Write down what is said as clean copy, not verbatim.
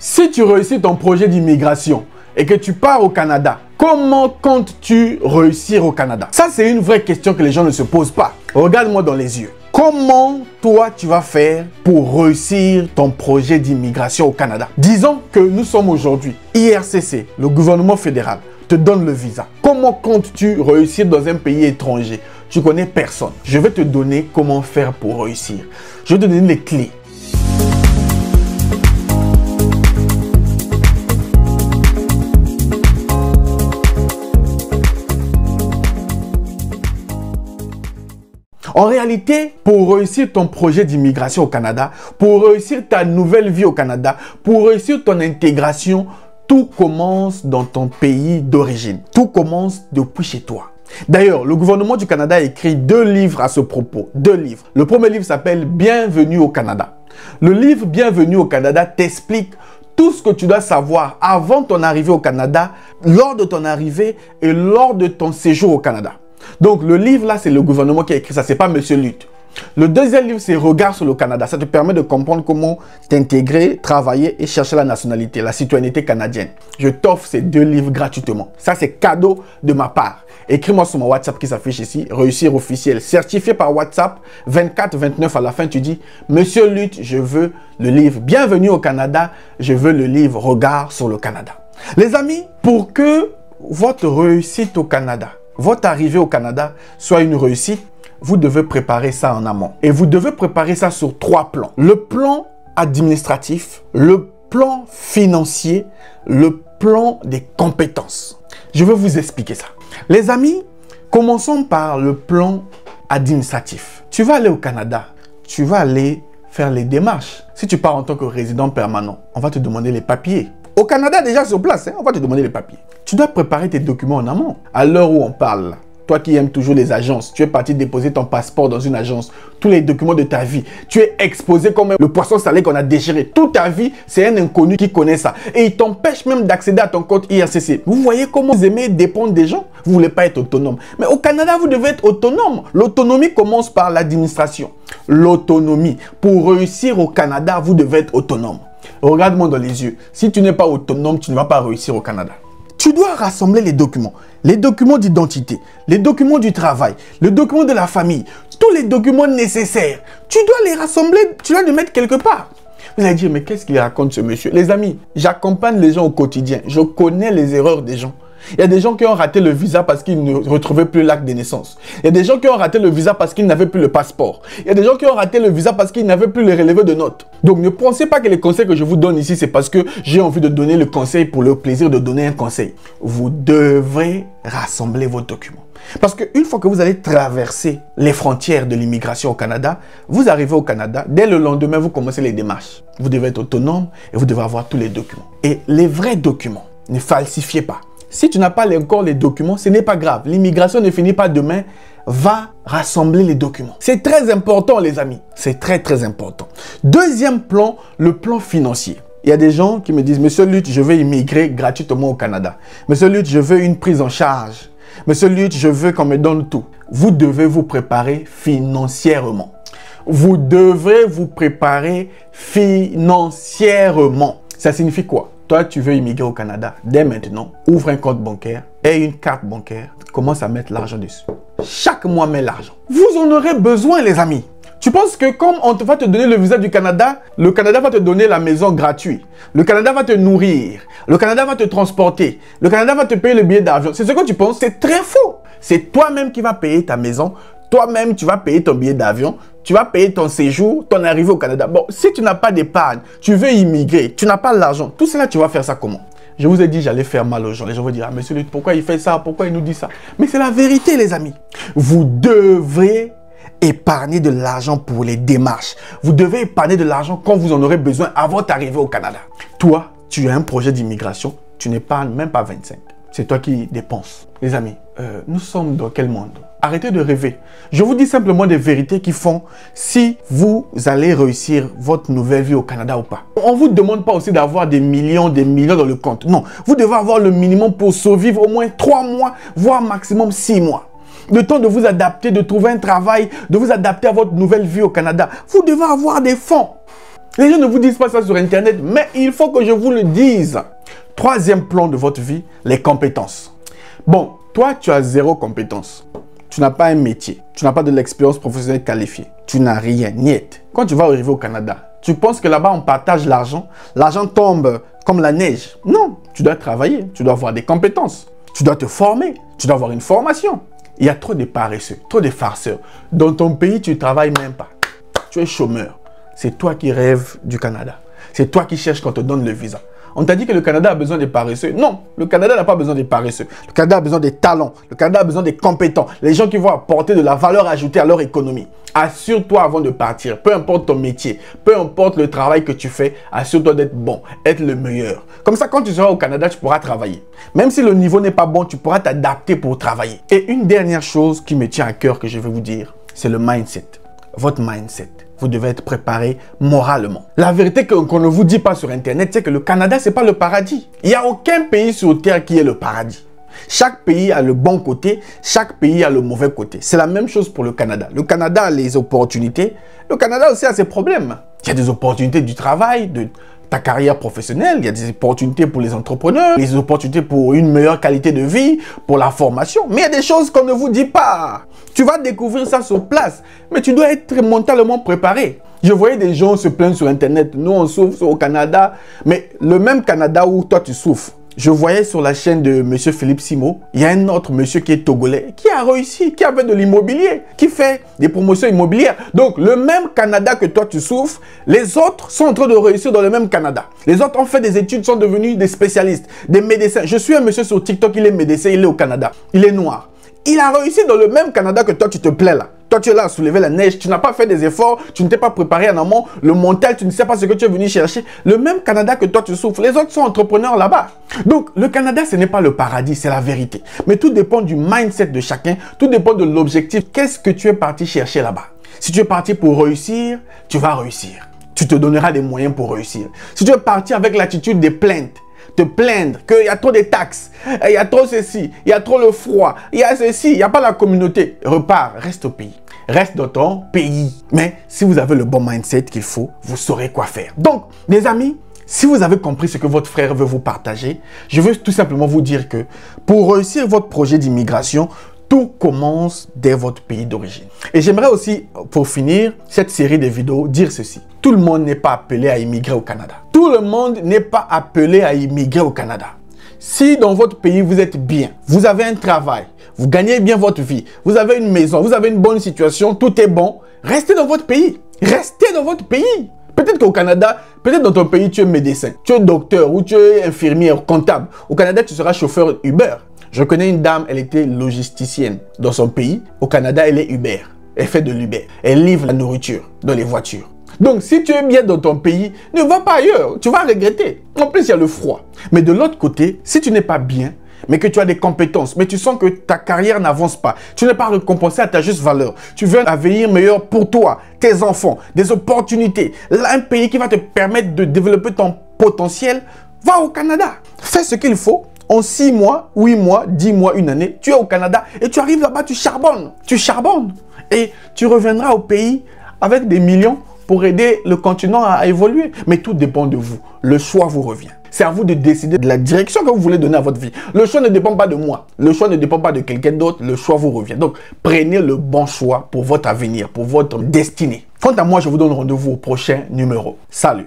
Si tu réussis ton projet d'immigration et que tu pars au Canada, comment comptes-tu réussir au Canada? Ça, c'est une vraie question que les gens ne se posent pas. Regarde-moi dans les yeux. Comment toi, tu vas faire pour réussir ton projet d'immigration au Canada? Disons que nous sommes aujourd'hui, IRCC, le gouvernement fédéral, te donne le visa. Comment comptes-tu réussir dans un pays étranger? Tu connais personne. Je vais te donner comment faire pour réussir. Je vais te donner les clés. En réalité, pour réussir ton projet d'immigration au Canada, pour réussir ta nouvelle vie au Canada, pour réussir ton intégration, tout commence dans ton pays d'origine. Tout commence depuis chez toi. D'ailleurs, le gouvernement du Canada a écrit 2 livres à ce propos. 2 livres. Le premier livre s'appelle « Bienvenue au Canada ». Le livre « Bienvenue au Canada » t'explique tout ce que tu dois savoir avant ton arrivée au Canada, lors de ton arrivée et lors de ton séjour au Canada. Donc, le livre là, c'est le gouvernement qui a écrit ça, c'est pas Monsieur Lutte. Le deuxième livre, c'est Regard sur le Canada. Ça te permet de comprendre comment t'intégrer, travailler et chercher la nationalité, la citoyenneté canadienne. Je t'offre ces 2 livres gratuitement. Ça, c'est cadeau de ma part. Écris-moi sur mon WhatsApp qui s'affiche ici, Réussir officiel, certifié par WhatsApp, 2429 à la fin, tu dis, Monsieur Lutte, je veux le livre Bienvenue au Canada, je veux le livre Regard sur le Canada. Les amis, pour que votre réussite au Canada, votre arrivée au Canada soit une réussite, vous devez préparer ça en amont. Et vous devez préparer ça sur 3 plans. Le plan administratif, le plan financier, le plan des compétences. Je vais vous expliquer ça. Les amis, commençons par le plan administratif. Tu vas aller au Canada, tu vas aller faire les démarches. Si tu pars en tant que résident permanent, on va te demander les papiers. Au Canada, déjà sur place, on va te demander les papiers. Tu dois préparer tes documents en amont. À l'heure où on parle, toi qui aimes toujours les agences, tu es parti déposer ton passeport dans une agence, tous les documents de ta vie, tu es exposé comme le poisson salé qu'on a déchiré. Toute ta vie, c'est un inconnu qui connaît ça. Et il t'empêche même d'accéder à ton compte IRCC. Vous voyez comment vous aimez dépendre des gens? Vous ne voulez pas être autonome. Mais au Canada, vous devez être autonome. L'autonomie commence par l'administration. L'autonomie. Pour réussir au Canada, vous devez être autonome. Regarde-moi dans les yeux. Si tu n'es pas autonome, tu ne vas pas réussir au Canada. Tu dois rassembler les documents d'identité, les documents du travail, le document de la famille, tous les documents nécessaires. Tu dois les rassembler, tu dois les mettre quelque part. Vous allez dire, mais qu'est-ce qu'il raconte ce monsieur? Les amis, j'accompagne les gens au quotidien. Je connais les erreurs des gens. Il y a des gens qui ont raté le visa parce qu'ils ne retrouvaient plus l'acte de naissance. Il y a des gens qui ont raté le visa parce qu'ils n'avaient plus le passeport. Il y a des gens qui ont raté le visa parce qu'ils n'avaient plus le relevé de notes. Donc ne pensez pas que les conseils que je vous donne ici, c'est parce que j'ai envie de donner le conseil pour le plaisir de donner un conseil. Vous devrez rassembler vos documents. Parce qu'une fois que vous allez traverser les frontières de l'immigration au Canada, vous arrivez au Canada, dès le lendemain, vous commencez les démarches. Vous devez être autonome et vous devez avoir tous les documents. Et les vrais documents, ne falsifiez pas. Si tu n'as pas encore les documents, ce n'est pas grave. L'immigration ne finit pas demain. Va rassembler les documents. C'est très important, les amis. C'est très, très important. Deuxième plan, le plan financier. Il y a des gens qui me disent, Monsieur Lutte, je veux immigrer gratuitement au Canada. Monsieur Lutte, je veux une prise en charge. Monsieur Lutte, je veux qu'on me donne tout. Vous devez vous préparer financièrement. Vous devrez vous préparer financièrement. Ça signifie quoi? Toi, tu veux immigrer au Canada, dès maintenant, ouvre un compte bancaire et une carte bancaire. Commence à mettre l'argent dessus. Chaque mois, mets l'argent. Vous en aurez besoin, les amis. Tu penses que comme on va te donner le visa du Canada, le Canada va te donner la maison gratuite. Le Canada va te nourrir. Le Canada va te transporter. Le Canada va te payer le billet d'avion. C'est ce que tu penses? C'est très faux. C'est toi-même qui vas payer ta maison. Toi-même, tu vas payer ton billet d'avion. Tu vas payer ton séjour, ton arrivée au Canada. Bon, si tu n'as pas d'épargne, tu veux immigrer, tu n'as pas l'argent, tout cela, tu vas faire ça comment? Je vous ai dit, j'allais faire mal aux gens. Les gens vont dire, ah, Monsieur Lutte, pourquoi il fait ça? Pourquoi il nous dit ça? Mais c'est la vérité, les amis. Vous devrez épargner de l'argent pour les démarches. Vous devez épargner de l'argent quand vous en aurez besoin avant d'arriver au Canada. Toi, tu as un projet d'immigration, tu n'épargnes même pas 25. C'est toi qui dépenses. Les amis, nous sommes dans quel monde? Arrêtez de rêver. Je vous dis simplement des vérités qui font si vous allez réussir votre nouvelle vie au Canada ou pas. On ne vous demande pas aussi d'avoir des millions dans le compte. Non, vous devez avoir le minimum pour survivre au moins 3 mois, voire maximum 6 mois. Le temps de vous adapter, de trouver un travail, de vous adapter à votre nouvelle vie au Canada. Vous devez avoir des fonds. Les gens ne vous disent pas ça sur Internet, mais il faut que je vous le dise. Troisième plan de votre vie, les compétences. Bon, toi, tu as 0 compétence. Tu n'as pas un métier. Tu n'as pas de l'expérience professionnelle qualifiée. Tu n'as rien, niet. Quand tu vas arriver au Canada, tu penses que là-bas, on partage l'argent. L'argent tombe comme la neige. Non, tu dois travailler. Tu dois avoir des compétences. Tu dois te former. Tu dois avoir une formation. Il y a trop de paresseux, trop de farceurs. Dans ton pays, tu ne travailles même pas. Tu es chômeur. C'est toi qui rêves du Canada. C'est toi qui cherches quand on te donne le visa. On t'a dit que le Canada a besoin des paresseux. Non, le Canada n'a pas besoin des paresseux. Le Canada a besoin des talents. Le Canada a besoin des compétents. Les gens qui vont apporter de la valeur ajoutée à leur économie. Assure-toi avant de partir, peu importe ton métier, peu importe le travail que tu fais, assure-toi d'être bon, être le meilleur. Comme ça, quand tu seras au Canada, tu pourras travailler. Même si le niveau n'est pas bon, tu pourras t'adapter pour travailler. Et une dernière chose qui me tient à cœur que je vais vous dire, c'est le mindset. Votre mindset. Vous devez être préparé moralement. La vérité qu'on ne vous dit pas sur Internet, c'est que le Canada, ce n'est pas le paradis. Il n'y a aucun pays sur Terre qui est le paradis. Chaque pays a le bon côté, chaque pays a le mauvais côté. C'est la même chose pour le Canada. Le Canada a les opportunités. Le Canada aussi a ses problèmes. Il y a des opportunités du travail, de ta carrière professionnelle, il y a des opportunités pour les entrepreneurs, des opportunités pour une meilleure qualité de vie, pour la formation. Mais il y a des choses qu'on ne vous dit pas. Tu vas découvrir ça sur place, mais tu dois être mentalement préparé. Je voyais des gens se plaindre sur Internet. Nous, on souffre au Canada, mais le même Canada où toi, tu souffres. Je voyais sur la chaîne de M. Philippe Simo, il y a un autre monsieur qui est togolais, qui a réussi, qui avait de l'immobilier, qui fait des promotions immobilières. Donc, le même Canada que toi, tu souffres, les autres sont en train de réussir dans le même Canada. Les autres ont fait des études, sont devenus des spécialistes, des médecins. Je suis un monsieur sur TikTok, il est médecin, il est au Canada. Il est noir. Il a réussi dans le même Canada que toi, tu te plais là. Toi, tu es là à soulever la neige, tu n'as pas fait des efforts, tu ne t'es pas préparé en amont, le mental, tu ne sais pas ce que tu es venu chercher. Le même Canada que toi, tu souffres. Les autres sont entrepreneurs là-bas. Donc, le Canada, ce n'est pas le paradis, c'est la vérité. Mais tout dépend du mindset de chacun, tout dépend de l'objectif. Qu'est-ce que tu es parti chercher là-bas? Si tu es parti pour réussir, tu vas réussir. Tu te donneras des moyens pour réussir. Si tu es parti avec l'attitude des plaintes, te plaindre qu'il y a trop de taxes, il y a trop ceci, il y a trop le froid, il y a ceci, il n'y a pas la communauté. Repars, reste au pays. Reste dans ton pays. Mais si vous avez le bon mindset qu'il faut, vous saurez quoi faire. Donc, mes amis, si vous avez compris ce que votre frère veut vous partager, je veux tout simplement vous dire que pour réussir votre projet d'immigration, tout commence dès votre pays d'origine. Et j'aimerais aussi, pour finir cette série de vidéos, dire ceci. Tout le monde n'est pas appelé à immigrer au Canada. Tout le monde n'est pas appelé à immigrer au Canada. Si dans votre pays, vous êtes bien, vous avez un travail, vous gagnez bien votre vie, vous avez une maison, vous avez une bonne situation, tout est bon, restez dans votre pays. Restez dans votre pays. Peut-être qu'au Canada, peut-être dans ton pays, tu es médecin, tu es docteur ou tu es infirmière, comptable. Au Canada, tu seras chauffeur Uber. Je connais une dame, elle était logisticienne dans son pays. Au Canada, elle est Uber. Elle fait de l'Uber. Elle livre la nourriture dans les voitures. Donc, si tu es bien dans ton pays, ne va pas ailleurs. Tu vas regretter. En plus, il y a le froid. Mais de l'autre côté, si tu n'es pas bien, mais que tu as des compétences, mais tu sens que ta carrière n'avance pas, tu n'es pas récompensé à ta juste valeur, tu veux un avenir meilleur pour toi, tes enfants, des opportunités, un pays qui va te permettre de développer ton potentiel, va au Canada. Fais ce qu'il faut. En 6 mois, 8 mois, 10 mois, une année, tu es au Canada et tu arrives là-bas, tu charbonnes. Tu charbonnes. Et tu reviendras au pays avec des millions pour aider le continent à évoluer. Mais tout dépend de vous. Le choix vous revient. C'est à vous de décider de la direction que vous voulez donner à votre vie. Le choix ne dépend pas de moi. Le choix ne dépend pas de quelqu'un d'autre. Le choix vous revient. Donc, prenez le bon choix pour votre avenir, pour votre destinée. Quant à moi, je vous donne rendez-vous au prochain numéro. Salut!